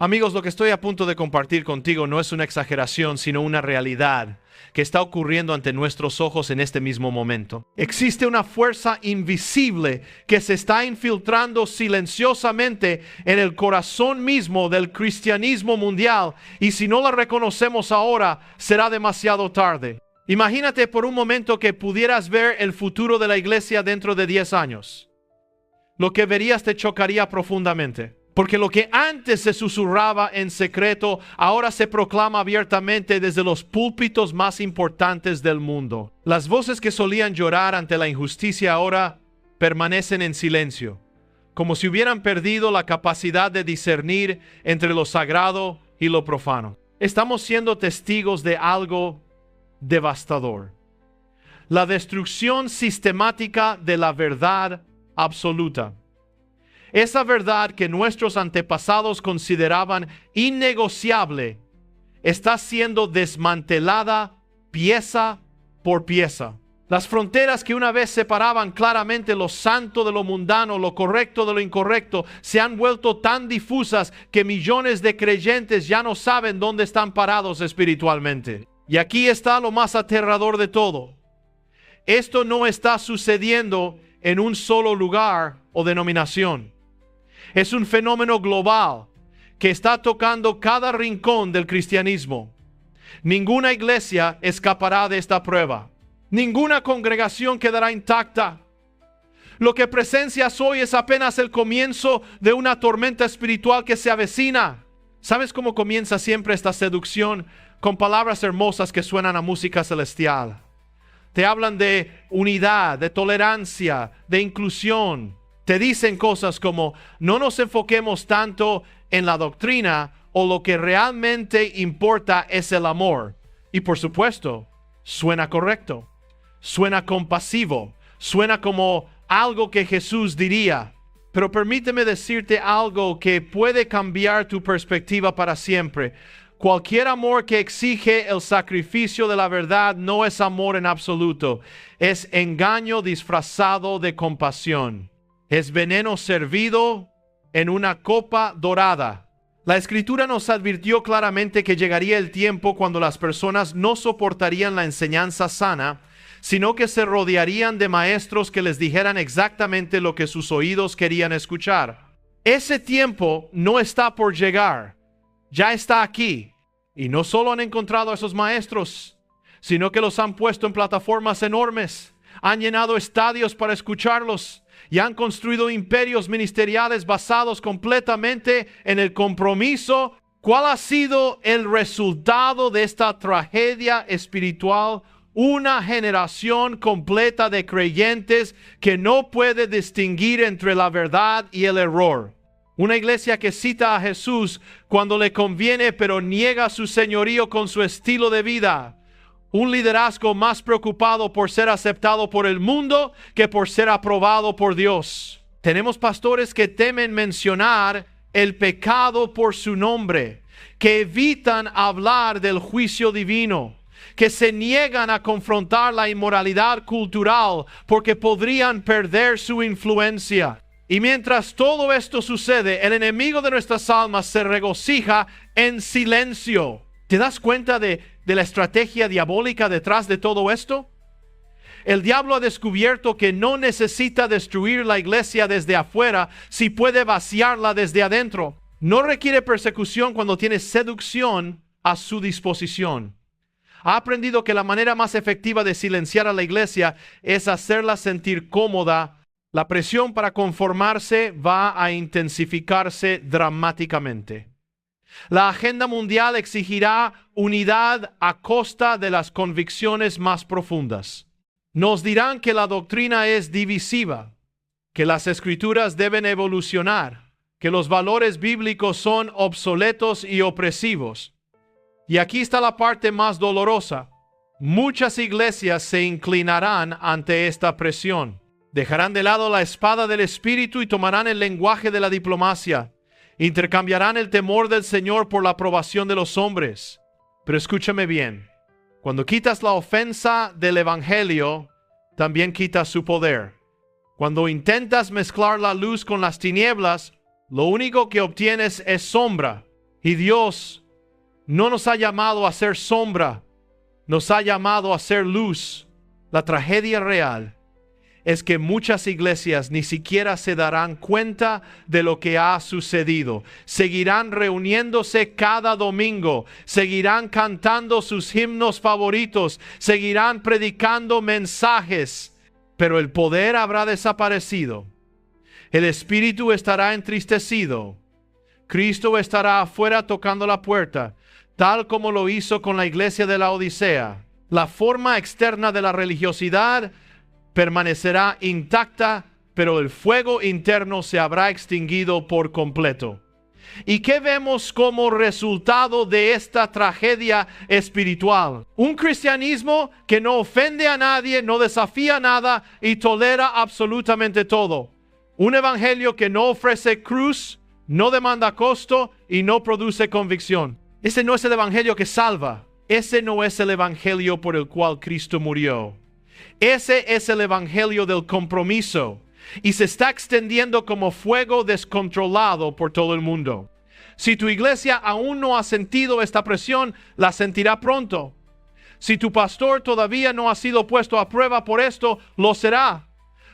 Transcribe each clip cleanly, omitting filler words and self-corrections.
Amigos, lo que estoy a punto de compartir contigo no es una exageración, sino una realidad que está ocurriendo ante nuestros ojos en este mismo momento. Existe una fuerza invisible que se está infiltrando silenciosamente en el corazón mismo del cristianismo mundial, y si no la reconocemos ahora, será demasiado tarde. Imagínate por un momento que pudieras ver el futuro de la iglesia dentro de 10 años. Lo que verías te chocaría profundamente. Porque lo que antes se susurraba en secreto, ahora se proclama abiertamente desde los púlpitos más importantes del mundo. Las voces que solían llorar ante la injusticia ahora permanecen en silencio, como si hubieran perdido la capacidad de discernir entre lo sagrado y lo profano. Estamos siendo testigos de algo devastador: la destrucción sistemática de la verdad absoluta. Esa verdad que nuestros antepasados consideraban innegociable está siendo desmantelada pieza por pieza. Las fronteras que una vez separaban claramente lo santo de lo mundano, lo correcto de lo incorrecto, se han vuelto tan difusas que millones de creyentes ya no saben dónde están parados espiritualmente. Y aquí está lo más aterrador de todo. Esto no está sucediendo en un solo lugar o denominación. Es un fenómeno global que está tocando cada rincón del cristianismo. Ninguna iglesia escapará de esta prueba. Ninguna congregación quedará intacta. Lo que presencias hoy es apenas el comienzo de una tormenta espiritual que se avecina. ¿Sabes cómo comienza siempre esta seducción? Con palabras hermosas que suenan a música celestial. Te hablan de unidad, de tolerancia, de inclusión. Te dicen cosas como: no nos enfoquemos tanto en la doctrina, o lo que realmente importa es el amor. Y por supuesto, suena correcto, suena compasivo, suena como algo que Jesús diría. Pero permíteme decirte algo que puede cambiar tu perspectiva para siempre. Cualquier amor que exige el sacrificio de la verdad no es amor en absoluto. Es engaño disfrazado de compasión. Es veneno servido en una copa dorada. La Escritura nos advirtió claramente que llegaría el tiempo cuando las personas no soportarían la enseñanza sana, sino que se rodearían de maestros que les dijeran exactamente lo que sus oídos querían escuchar. Ese tiempo no está por llegar, ya está aquí. Y no solo han encontrado a esos maestros, sino que los han puesto en plataformas enormes, han llenado estadios para escucharlos, y han construido imperios ministeriales basados completamente en el compromiso. ¿Cuál ha sido el resultado de esta tragedia espiritual? Una generación completa de creyentes que no puede distinguir entre la verdad y el error. Una iglesia que cita a Jesús cuando le conviene, pero niega su señorío con su estilo de vida. Un liderazgo más preocupado por ser aceptado por el mundo que por ser aprobado por Dios. Tenemos pastores que temen mencionar el pecado por su nombre, que evitan hablar del juicio divino, que se niegan a confrontar la inmoralidad cultural porque podrían perder su influencia. Y mientras todo esto sucede, el enemigo de nuestras almas se regocija en silencio. ¿Te das cuenta de la estrategia diabólica detrás de todo esto? El diablo ha descubierto que no necesita destruir la iglesia desde afuera si puede vaciarla desde adentro. No requiere persecución cuando tiene seducción a su disposición. Ha aprendido que la manera más efectiva de silenciar a la iglesia es hacerla sentir cómoda. La presión para conformarse va a intensificarse dramáticamente. La agenda mundial exigirá unidad a costa de las convicciones más profundas. Nos dirán que la doctrina es divisiva, que las escrituras deben evolucionar, que los valores bíblicos son obsoletos y opresivos. Y aquí está la parte más dolorosa. Muchas iglesias se inclinarán ante esta presión. Dejarán de lado la espada del Espíritu y tomarán el lenguaje de la diplomacia. Intercambiarán el temor del Señor por la aprobación de los hombres. Pero escúchame bien. Cuando quitas la ofensa del Evangelio, también quitas su poder. Cuando intentas mezclar la luz con las tinieblas, lo único que obtienes es sombra. Y Dios no nos ha llamado a ser sombra, nos ha llamado a ser luz. La tragedia real es que muchas iglesias ni siquiera se darán cuenta de lo que ha sucedido. Seguirán reuniéndose cada domingo, seguirán cantando sus himnos favoritos, seguirán predicando mensajes, pero el poder habrá desaparecido. El espíritu estará entristecido. Cristo estará afuera tocando la puerta, tal como lo hizo con la iglesia de la Odisea. La forma externa de la religiosidad permanecerá intacta, pero el fuego interno se habrá extinguido por completo. ¿Y qué vemos como resultado de esta tragedia espiritual? Un cristianismo que no ofende a nadie, no desafía nada y tolera absolutamente todo. Un evangelio que no ofrece cruz, no demanda costo y no produce convicción. Ese no es el evangelio que salva. Ese no es el evangelio por el cual Cristo murió. Ese es el evangelio del compromiso y se está extendiendo como fuego descontrolado por todo el mundo. Si tu iglesia aún no ha sentido esta presión, la sentirá pronto. Si tu pastor todavía no ha sido puesto a prueba por esto, lo será.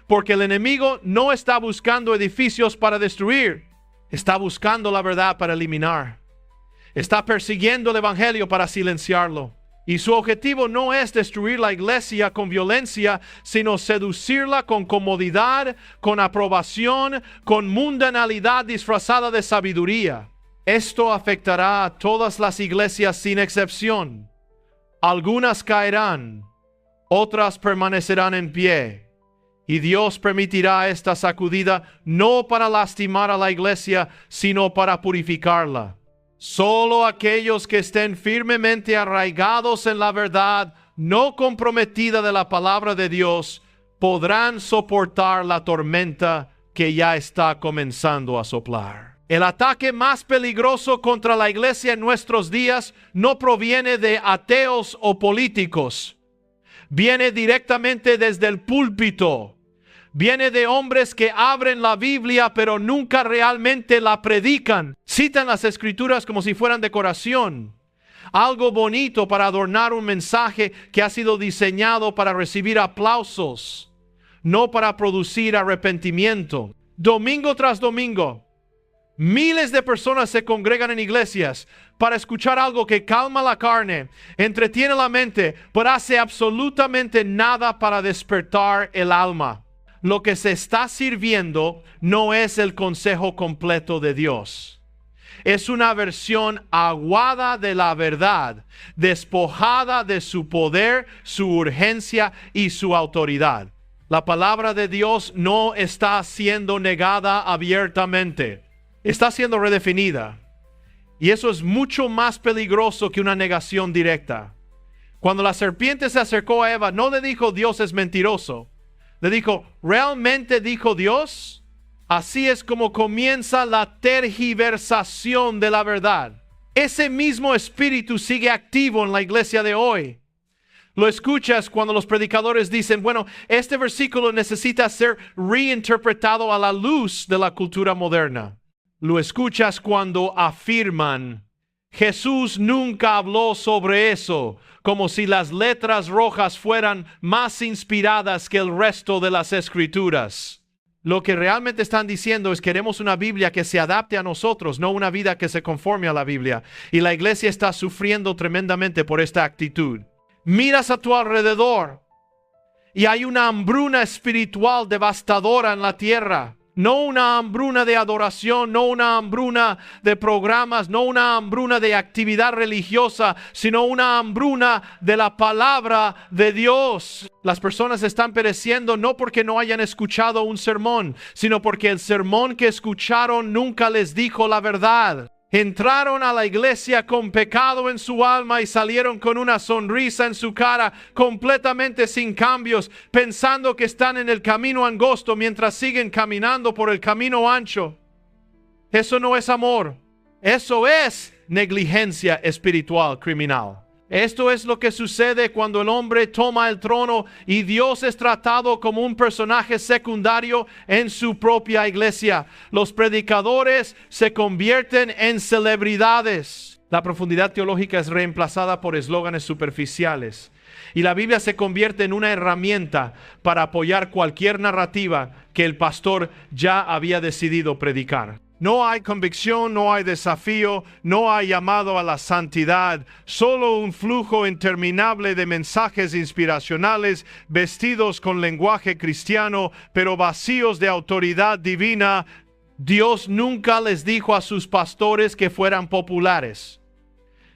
Porque el enemigo no está buscando edificios para destruir, está buscando la verdad para eliminar. Está persiguiendo el evangelio para silenciarlo. Y su objetivo no es destruir la iglesia con violencia, sino seducirla con comodidad, con aprobación, con mundanalidad disfrazada de sabiduría. Esto afectará a todas las iglesias sin excepción. Algunas caerán, otras permanecerán en pie. Y Dios permitirá esta sacudida no para lastimar a la iglesia, sino para purificarla. Solo aquellos que estén firmemente arraigados en la verdad, no comprometida de la palabra de Dios, podrán soportar la tormenta que ya está comenzando a soplar. El ataque más peligroso contra la iglesia en nuestros días no proviene de ateos o políticos. Viene directamente desde el púlpito. Viene de hombres que abren la Biblia pero nunca realmente la predican. Citan las escrituras como si fueran decoración. Algo bonito para adornar un mensaje que ha sido diseñado para recibir aplausos, no para producir arrepentimiento. Domingo tras domingo, miles de personas se congregan en iglesias para escuchar algo que calma la carne, entretiene la mente, pero hace absolutamente nada para despertar el alma. Lo que se está sirviendo no es el consejo completo de Dios. Es una versión aguada de la verdad, despojada de su poder, su urgencia y su autoridad. La palabra de Dios no está siendo negada abiertamente. Está siendo redefinida. Y eso es mucho más peligroso que una negación directa. Cuando la serpiente se acercó a Eva, no le dijo Dios es mentiroso. Le dijo, ¿realmente dijo Dios? Así es como comienza la tergiversación de la verdad. Ese mismo espíritu sigue activo en la iglesia de hoy. Lo escuchas cuando los predicadores dicen, bueno, este versículo necesita ser reinterpretado a la luz de la cultura moderna. Lo escuchas cuando afirman, Jesús nunca habló sobre eso, como si las letras rojas fueran más inspiradas que el resto de las escrituras. Lo que realmente están diciendo es queremos una Biblia que se adapte a nosotros, no una vida que se conforme a la Biblia. Y la iglesia está sufriendo tremendamente por esta actitud. Miras a tu alrededor y hay una hambruna espiritual devastadora en la tierra. No una hambruna de adoración, no una hambruna de programas, no una hambruna de actividad religiosa, sino una hambruna de la palabra de Dios. Las personas están pereciendo no porque no hayan escuchado un sermón, sino porque el sermón que escucharon nunca les dijo la verdad. Entraron a la iglesia con pecado en su alma y salieron con una sonrisa en su cara, completamente sin cambios, pensando que están en el camino angosto mientras siguen caminando por el camino ancho. Eso no es amor. Eso es negligencia espiritual criminal. Esto es lo que sucede cuando el hombre toma el trono y Dios es tratado como un personaje secundario en su propia iglesia. Los predicadores se convierten en celebridades. La profundidad teológica es reemplazada por eslóganes superficiales. Y la Biblia se convierte en una herramienta para apoyar cualquier narrativa que el pastor ya había decidido predicar. No hay convicción, no hay desafío, no hay llamado a la santidad, solo un flujo interminable de mensajes inspiracionales vestidos con lenguaje cristiano, pero vacíos de autoridad divina. Dios nunca les dijo a sus pastores que fueran populares.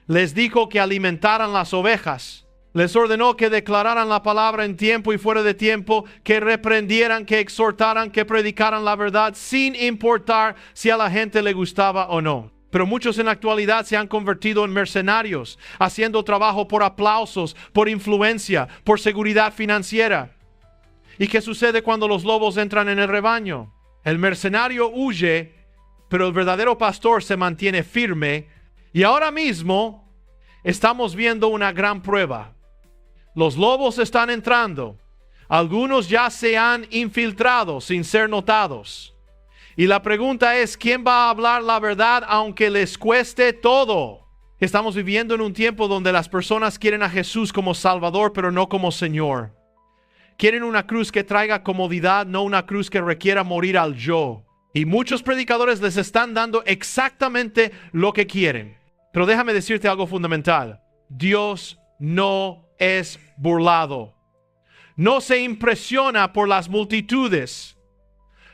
Les dijo que alimentaran las ovejas. Les ordenó que declararan la palabra en tiempo y fuera de tiempo, que reprendieran, que exhortaran, que predicaran la verdad, sin importar si a la gente le gustaba o no. Pero muchos en la actualidad se han convertido en mercenarios, haciendo trabajo por aplausos, por influencia, por seguridad financiera. ¿Y qué sucede cuando los lobos entran en el rebaño? El mercenario huye, pero el verdadero pastor se mantiene firme. Y ahora mismo estamos viendo una gran prueba. Los lobos están entrando. Algunos ya se han infiltrado sin ser notados. Y la pregunta es, ¿quién va a hablar la verdad aunque les cueste todo? Estamos viviendo en un tiempo donde las personas quieren a Jesús como Salvador, pero no como Señor. Quieren una cruz que traiga comodidad, no una cruz que requiera morir al yo. Y muchos predicadores les están dando exactamente lo que quieren. Pero déjame decirte algo fundamental. Dios no es burlado. No se impresiona por las multitudes.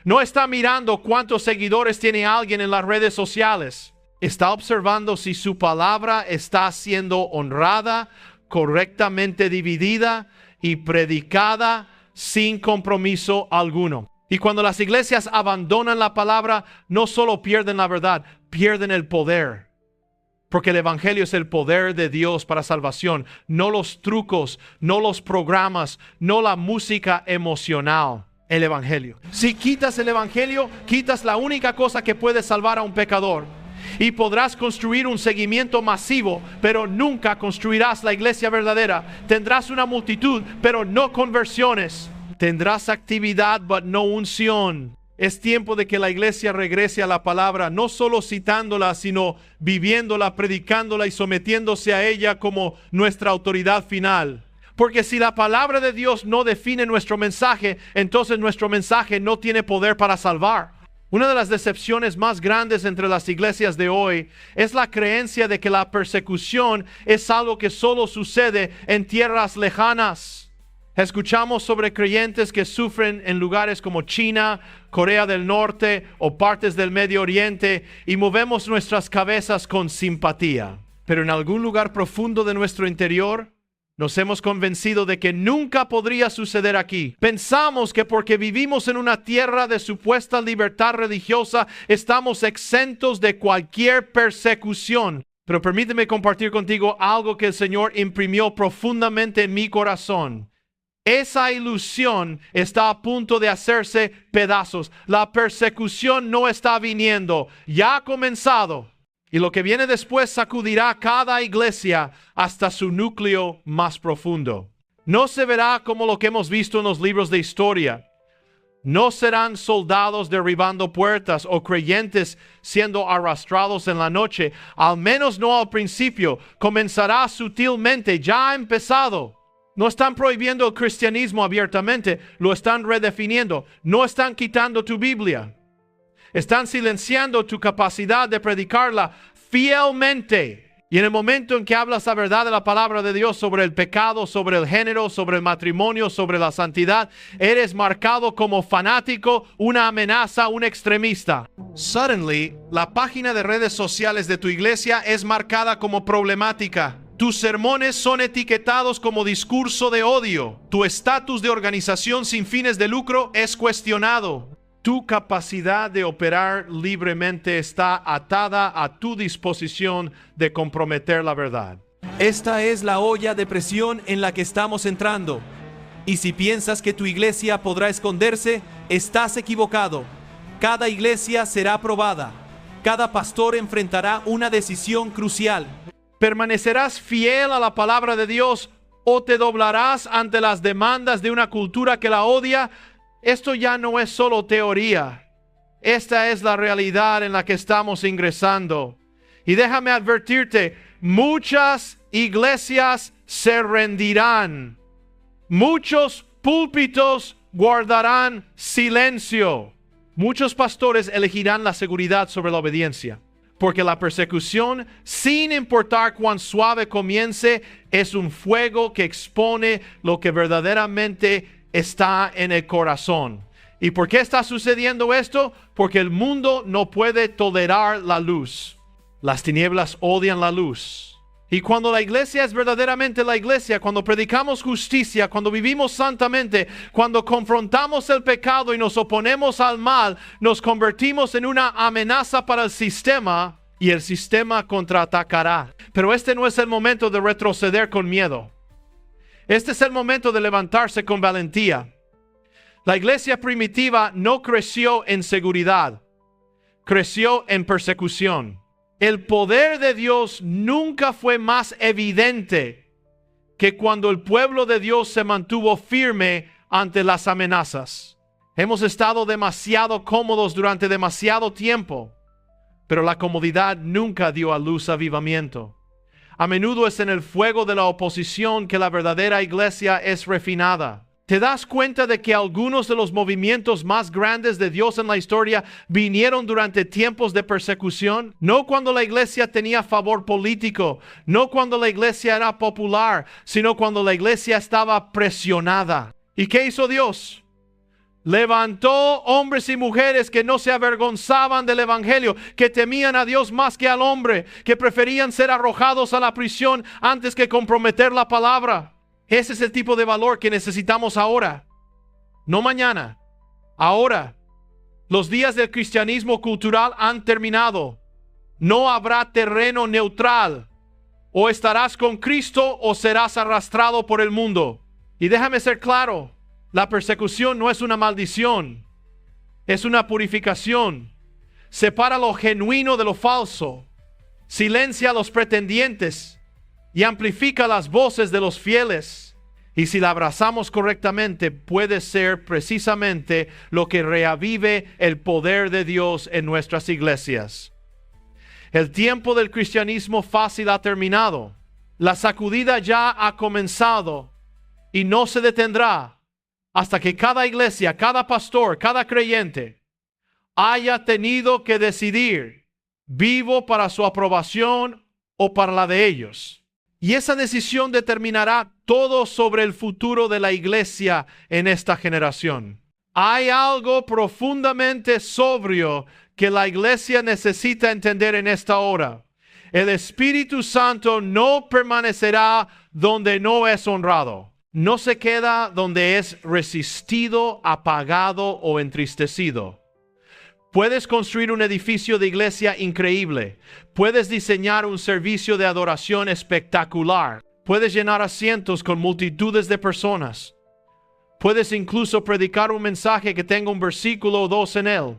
No está mirando cuántos seguidores tiene alguien en las redes sociales. Está observando si su palabra está siendo honrada, correctamente dividida y predicada sin compromiso alguno. Y cuando las iglesias abandonan la palabra, no solo pierden la verdad, pierden el poder. Porque el evangelio es el poder de Dios para salvación, no los trucos, no los programas, no la música emocional. El evangelio. Si quitas el evangelio, quitas la única cosa que puede salvar a un pecador. Y podrás construir un seguimiento masivo, pero nunca construirás la iglesia verdadera. Tendrás una multitud, pero no conversiones. Tendrás actividad, but no unción. Es tiempo de que la iglesia regrese a la palabra, no solo citándola, sino viviéndola, predicándola y sometiéndose a ella como nuestra autoridad final. Porque si la palabra de Dios no define nuestro mensaje, entonces nuestro mensaje no tiene poder para salvar. Una de las decepciones más grandes entre las iglesias de hoy es la creencia de que la persecución es algo que solo sucede en tierras lejanas. Escuchamos sobre creyentes que sufren en lugares como China, Corea del Norte o partes del Medio Oriente y movemos nuestras cabezas con simpatía. Pero en algún lugar profundo de nuestro interior nos hemos convencido de que nunca podría suceder aquí. Pensamos que porque vivimos en una tierra de supuesta libertad religiosa, estamos exentos de cualquier persecución. Pero permíteme compartir contigo algo que el Señor imprimió profundamente en mi corazón. Esa ilusión está a punto de hacerse pedazos. La persecución no está viniendo, ya ha comenzado. Y lo que viene después sacudirá cada iglesia hasta su núcleo más profundo. No se verá como lo que hemos visto en los libros de historia. No serán soldados derribando puertas o creyentes siendo arrastrados en la noche. Al menos no al principio. Comenzará sutilmente, ya ha empezado. No están prohibiendo el cristianismo abiertamente, lo están redefiniendo. No están quitando tu Biblia. Están silenciando tu capacidad de predicarla fielmente. Y en el momento en que hablas la verdad de la palabra de Dios sobre el pecado, sobre el género, sobre el matrimonio, sobre la santidad, eres marcado como fanático, una amenaza, un extremista. Suddenly, la página de redes sociales de tu iglesia es marcada como problemática. Tus sermones son etiquetados como discurso de odio. Tu estatus de organización sin fines de lucro es cuestionado. Tu capacidad de operar libremente está atada a tu disposición de comprometer la verdad. Esta es la olla de presión en la que estamos entrando. Y si piensas que tu iglesia podrá esconderse, estás equivocado. Cada iglesia será probada. Cada pastor enfrentará una decisión crucial. ¿Permanecerás fiel a la palabra de Dios o te doblarás ante las demandas de una cultura que la odia? Esto ya no es solo teoría. Esta es la realidad en la que estamos ingresando. Y déjame advertirte, muchas iglesias se rendirán. Muchos púlpitos guardarán silencio. Muchos pastores elegirán la seguridad sobre la obediencia. Porque la persecución, sin importar cuán suave comience, es un fuego que expone lo que verdaderamente está en el corazón. ¿Y por qué está sucediendo esto? Porque el mundo no puede tolerar la luz. Las tinieblas odian la luz. Y cuando la iglesia es verdaderamente la iglesia, cuando predicamos justicia, cuando vivimos santamente, cuando confrontamos el pecado y nos oponemos al mal, nos convertimos en una amenaza para el sistema y el sistema contraatacará. Pero este no es el momento de retroceder con miedo. Este es el momento de levantarse con valentía. La iglesia primitiva no creció en seguridad, creció en persecución. El poder de Dios nunca fue más evidente que cuando el pueblo de Dios se mantuvo firme ante las amenazas. Hemos estado demasiado cómodos durante demasiado tiempo, pero la comodidad nunca dio a luz avivamiento. A menudo es en el fuego de la oposición que la verdadera iglesia es refinada. ¿Te das cuenta de que algunos de los movimientos más grandes de Dios en la historia vinieron durante tiempos de persecución? No cuando la iglesia tenía favor político, no cuando la iglesia era popular, sino cuando la iglesia estaba presionada. ¿Y qué hizo Dios? Levantó hombres y mujeres que no se avergonzaban del evangelio, que temían a Dios más que al hombre, que preferían ser arrojados a la prisión antes que comprometer la palabra. Ese es el tipo de valor que necesitamos ahora, no mañana, ahora. Los días del cristianismo cultural han terminado. No habrá terreno neutral. O estarás con Cristo o serás arrastrado por el mundo. Y déjame ser claro, la persecución no es una maldición, es una purificación. Separa lo genuino de lo falso, silencia a los pretendientes y amplifica las voces de los fieles. Y si la abrazamos correctamente, puede ser precisamente lo que reavive el poder de Dios en nuestras iglesias. El tiempo del cristianismo fácil ha terminado. La sacudida ya ha comenzado y no se detendrá hasta que cada iglesia, cada pastor, cada creyente haya tenido que decidir: ¿vivo para su aprobación o para la de ellos? Y esa decisión determinará todo sobre el futuro de la iglesia en esta generación. Hay algo profundamente sobrio que la iglesia necesita entender en esta hora. El Espíritu Santo no permanecerá donde no es honrado. No se queda donde es resistido, apagado o entristecido. Puedes construir un edificio de iglesia increíble. Puedes diseñar un servicio de adoración espectacular. Puedes llenar asientos con multitudes de personas. Puedes incluso predicar un mensaje que tenga un versículo o dos en él.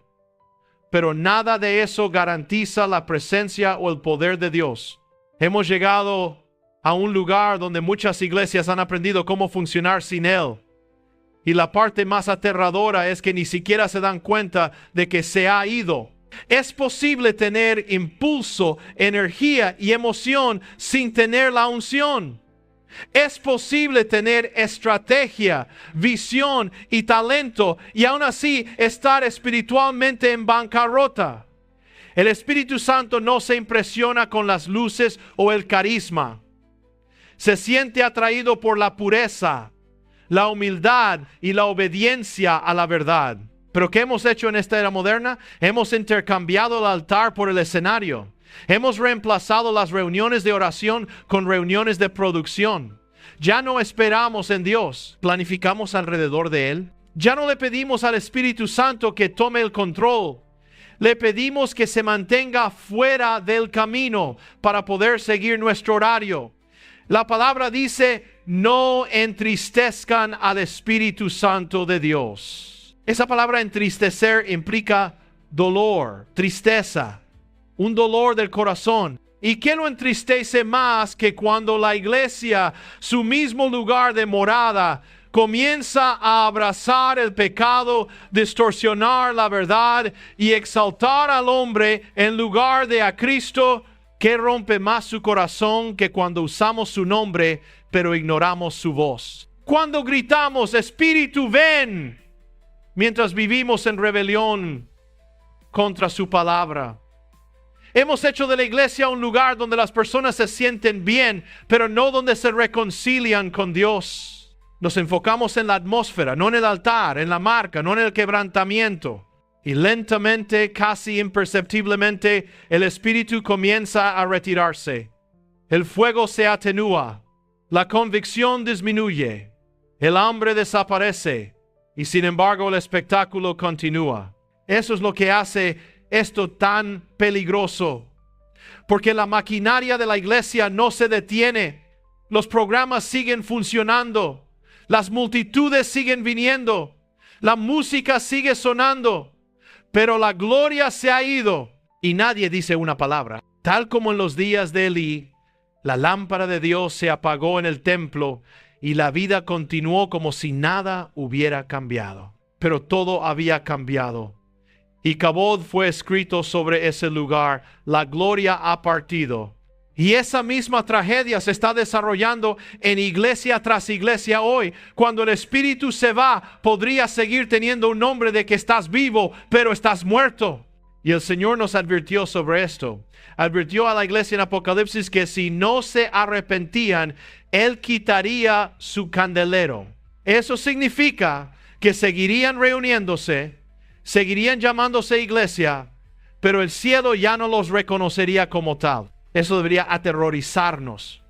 Pero nada de eso garantiza la presencia o el poder de Dios. Hemos llegado a un lugar donde muchas iglesias han aprendido cómo funcionar sin Él. Y la parte más aterradora es que ni siquiera se dan cuenta de que se ha ido. Es posible tener impulso, energía y emoción sin tener la unción. Es posible tener estrategia, visión y talento y aún así estar espiritualmente en bancarrota. El Espíritu Santo no se impresiona con las luces o el carisma. Se siente atraído por la pureza, la humildad y la obediencia a la verdad. ¿Pero qué hemos hecho en esta era moderna? Hemos intercambiado el altar por el escenario. Hemos reemplazado las reuniones de oración con reuniones de producción. Ya no esperamos en Dios, planificamos alrededor de Él. Ya no le pedimos al Espíritu Santo que tome el control. Le pedimos que se mantenga fuera del camino para poder seguir nuestro horario. La palabra dice: no entristezcan al Espíritu Santo de Dios. Esa palabra entristecer implica dolor, tristeza, un dolor del corazón. ¿Y qué lo entristece más que cuando la iglesia, su mismo lugar de morada, comienza a abrazar el pecado, distorsionar la verdad y exaltar al hombre en lugar de a Cristo? ¿Qué rompe más su corazón que cuando usamos su nombre pero ignoramos su voz? Cuando gritamos, Espíritu, ven, mientras vivimos en rebelión contra su palabra. Hemos hecho de la iglesia un lugar donde las personas se sienten bien, pero no donde se reconcilian con Dios. Nos enfocamos en la atmósfera, no en el altar, en la marca, no en el quebrantamiento. Y lentamente, casi imperceptiblemente, el espíritu comienza a retirarse. El fuego se atenúa, la convicción disminuye, el hambre desaparece, y sin embargo el espectáculo continúa. Eso es lo que hace esto tan peligroso, porque la maquinaria de la iglesia no se detiene. Los programas siguen funcionando, las multitudes siguen viniendo, la música sigue sonando, pero la gloria se ha ido y nadie dice una palabra. Tal como en los días de Elí, la lámpara de Dios se apagó en el templo y la vida continuó como si nada hubiera cambiado. Pero todo había cambiado. Y Icabod fue escrito sobre ese lugar. La gloria ha partido. Y esa misma tragedia se está desarrollando en iglesia tras iglesia hoy. Cuando el espíritu se va, podría seguir teniendo un nombre de que estás vivo, pero estás muerto. Y el Señor nos advirtió sobre esto. Advirtió a la iglesia en Apocalipsis que si no se arrepentían, Él quitaría su candelero. Eso significa que seguirían reuniéndose, seguirían llamándose iglesia, pero el cielo ya no los reconocería como tal. Eso debería aterrorizarnos,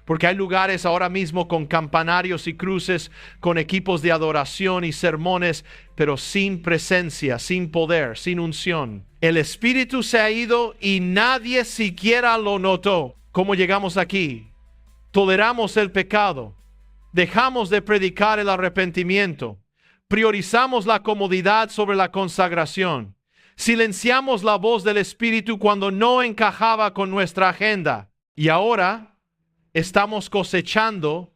porque hay lugares ahora mismo con campanarios y cruces, con equipos de adoración y sermones, pero sin presencia, sin poder, sin unción. El Espíritu se ha ido y nadie siquiera lo notó. ¿Cómo llegamos aquí? Toleramos el pecado, dejamos de predicar el arrepentimiento, priorizamos la comodidad sobre la consagración. Silenciamos la voz del Espíritu cuando no encajaba con nuestra agenda. Y ahora estamos cosechando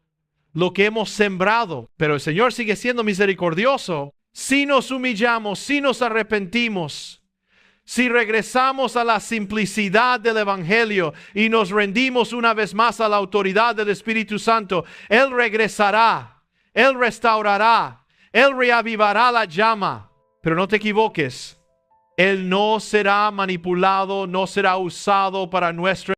lo que hemos sembrado. Pero el Señor sigue siendo misericordioso. Si nos humillamos, si nos arrepentimos, si regresamos a la simplicidad del Evangelio y nos rendimos una vez más a la autoridad del Espíritu Santo, Él regresará, Él restaurará, Él reavivará la llama. Pero no te equivoques. Él no será manipulado, no será usado para nuestro